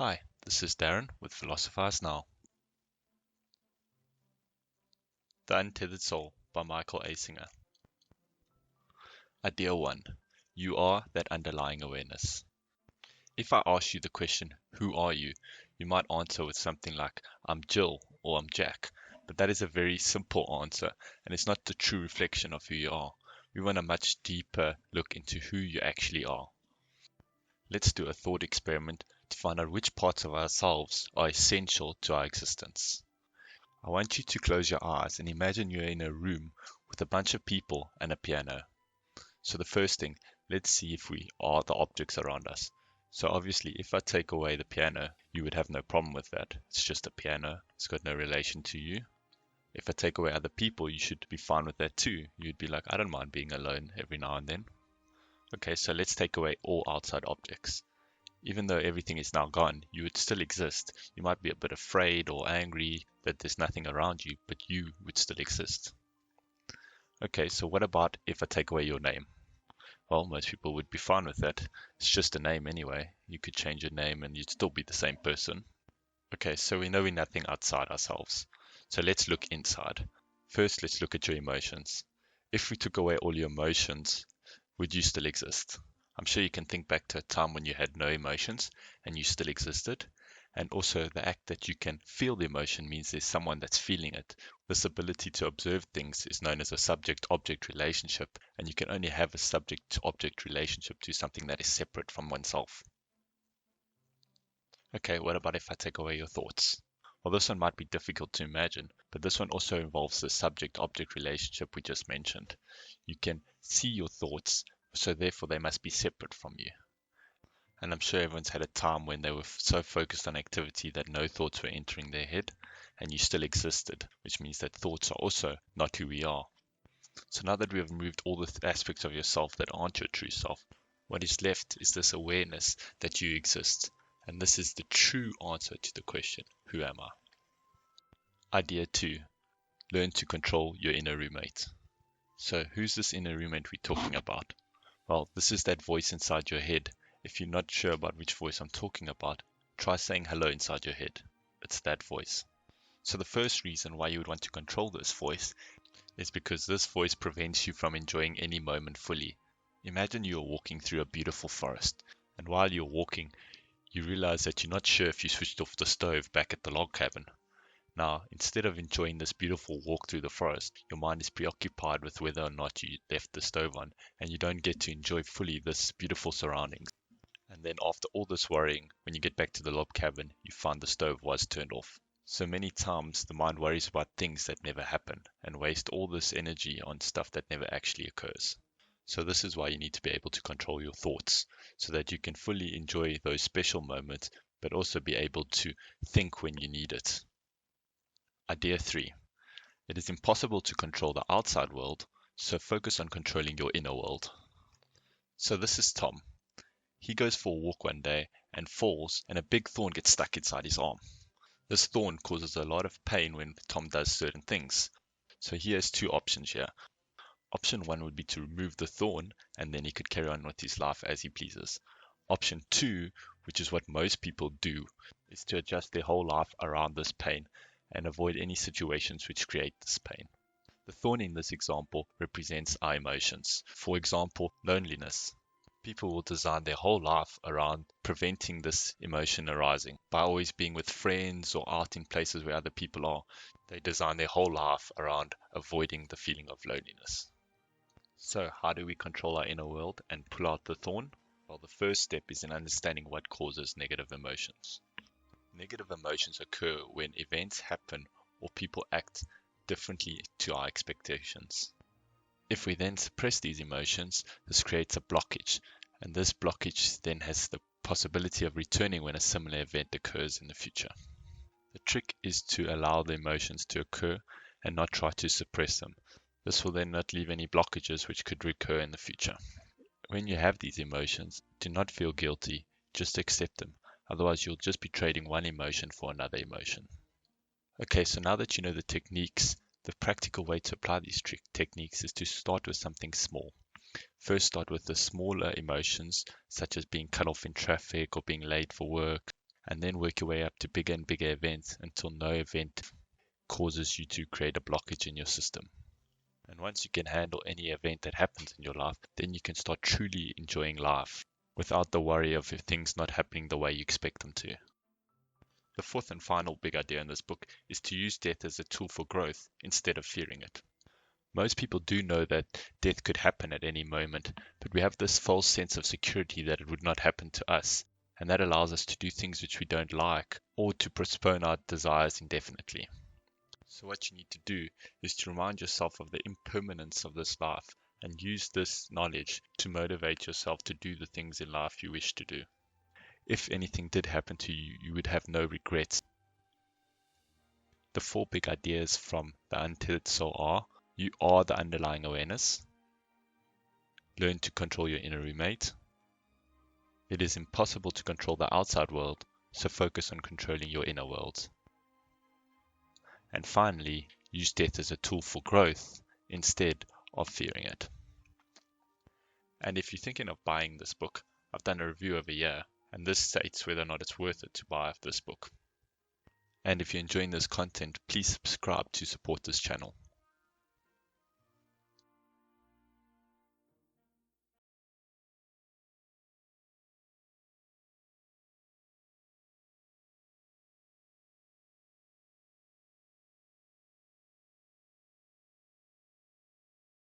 Hi, this is Darren with Philosophize Now. The Untethered Soul by Michael A. Singer. Idea 1. You are that underlying awareness. If I ask you the question, who are you? You might answer with something like, I'm Jill or I'm Jack. But that is a very simple answer, and it's not the true reflection of who you are. We want a much deeper look into who you actually are. Let's do a thought experiment to find out which parts of ourselves are essential to our existence. I want you to close your eyes and imagine you're in a room with a bunch of people and a piano. So the first thing, let's see if we are the objects around us. So obviously, if I take away the piano, you would have no problem with that. It's just a piano. It's got no relation to you. If I take away other people, you should be fine with that too. You'd be like, I don't mind being alone every now and then. Okay, so let's take away all outside objects. Even though everything is now gone, you would still exist. You might be a bit afraid or angry that there's nothing around you, but you would still exist. Okay, so what about if I take away your name? Well, most people would be fine with that. It's just a name anyway. You could change your name and you'd still be the same person. Okay, so we know we're nothing outside ourselves. So let's look inside. First, let's look at your emotions. If we took away all your emotions, would you still exist? I'm sure you can think back to a time when you had no emotions and you still existed. And also the act that you can feel the emotion means there's someone that's feeling it. This ability to observe things is known as a subject-object relationship, and you can only have a subject-object relationship to something that is separate from oneself. Okay, what about if I take away your thoughts? Well, this one might be difficult to imagine, but this one also involves the subject-object relationship we just mentioned. You can see your thoughts, so therefore they must be separate from you. And I'm sure everyone's had a time when they were so focused on activity that no thoughts were entering their head, and you still existed, which means that thoughts are also not who we are. So now that we have removed all the aspects of yourself that aren't your true self, what is left is this awareness that you exist. And this is the true answer to the question, who am I? Idea 2. Learn to control your inner roommate. So who's this inner roommate we're talking about? Well, this is that voice inside your head. If you're not sure about which voice I'm talking about, try saying hello inside your head. It's that voice. So the first reason why you would want to control this voice is because this voice prevents you from enjoying any moment fully. Imagine you're walking through a beautiful forest, and while you're walking, you realize that you're not sure if you switched off the stove back at the log cabin. Now, instead of enjoying this beautiful walk through the forest, your mind is preoccupied with whether or not you left the stove on, and you don't get to enjoy fully this beautiful surroundings. And then after all this worrying, when you get back to the log cabin, you find the stove was turned off. So many times the mind worries about things that never happen and waste all this energy on stuff that never actually occurs. So this is why you need to be able to control your thoughts so that you can fully enjoy those special moments, but also be able to think when you need it. Idea 3. It is impossible to control the outside world, so focus on controlling your inner world. So this is Tom. He goes for a walk one day and falls, and a big thorn gets stuck inside his arm. This thorn causes a lot of pain when Tom does certain things. So he has two options here. Option 1 would be to remove the thorn, and then he could carry on with his life as he pleases. Option 2, which is what most people do, is to adjust their whole life around this pain and avoid any situations which create this pain. The thorn in this example represents our emotions. For example, loneliness. People will design their whole life around preventing this emotion arising. By always being with friends or out in places where other people are, they design their whole life around avoiding the feeling of loneliness. So how do we control our inner world and pull out the thorn? Well, the first step is in understanding what causes negative emotions. Negative emotions occur when events happen or people act differently to our expectations. If we then suppress these emotions, this creates a blockage, and this blockage then has the possibility of returning when a similar event occurs in the future. The trick is to allow the emotions to occur and not try to suppress them. This will then not leave any blockages which could recur in the future. When you have these emotions, do not feel guilty, just accept them. Otherwise, you'll just be trading one emotion for another emotion. Okay, so now that you know the techniques, the practical way to apply these techniques is to start with something small. First, start with the smaller emotions, such as being cut off in traffic or being late for work. and then work your way up to bigger and bigger events until no event causes you to create a blockage in your system. And once you can handle any event that happens in your life, then you can start truly enjoying life without the worry of things not happening the way you expect them to. The fourth and final big idea in this book is to use death as a tool for growth instead of fearing it. Most people do know that death could happen at any moment, but we have this false sense of security that it would not happen to us, and that allows us to do things which we don't like or to postpone our desires indefinitely. So what you need to do is to remind yourself of the impermanence of this life and use this knowledge to motivate yourself to do the things in life you wish to do. If anything did happen to you, you would have no regrets. The four big ideas from the Untethered Soul are: you are the underlying awareness. Learn to control your inner roommate. It is impossible to control the outside world, so focus on controlling your inner world. And finally, use death as a tool for growth instead of fearing it. And if you're thinking of buying this book, I've done a review over here, and this states whether or not it's worth it to buy this book. And if you're enjoying this content, please subscribe to support this channel.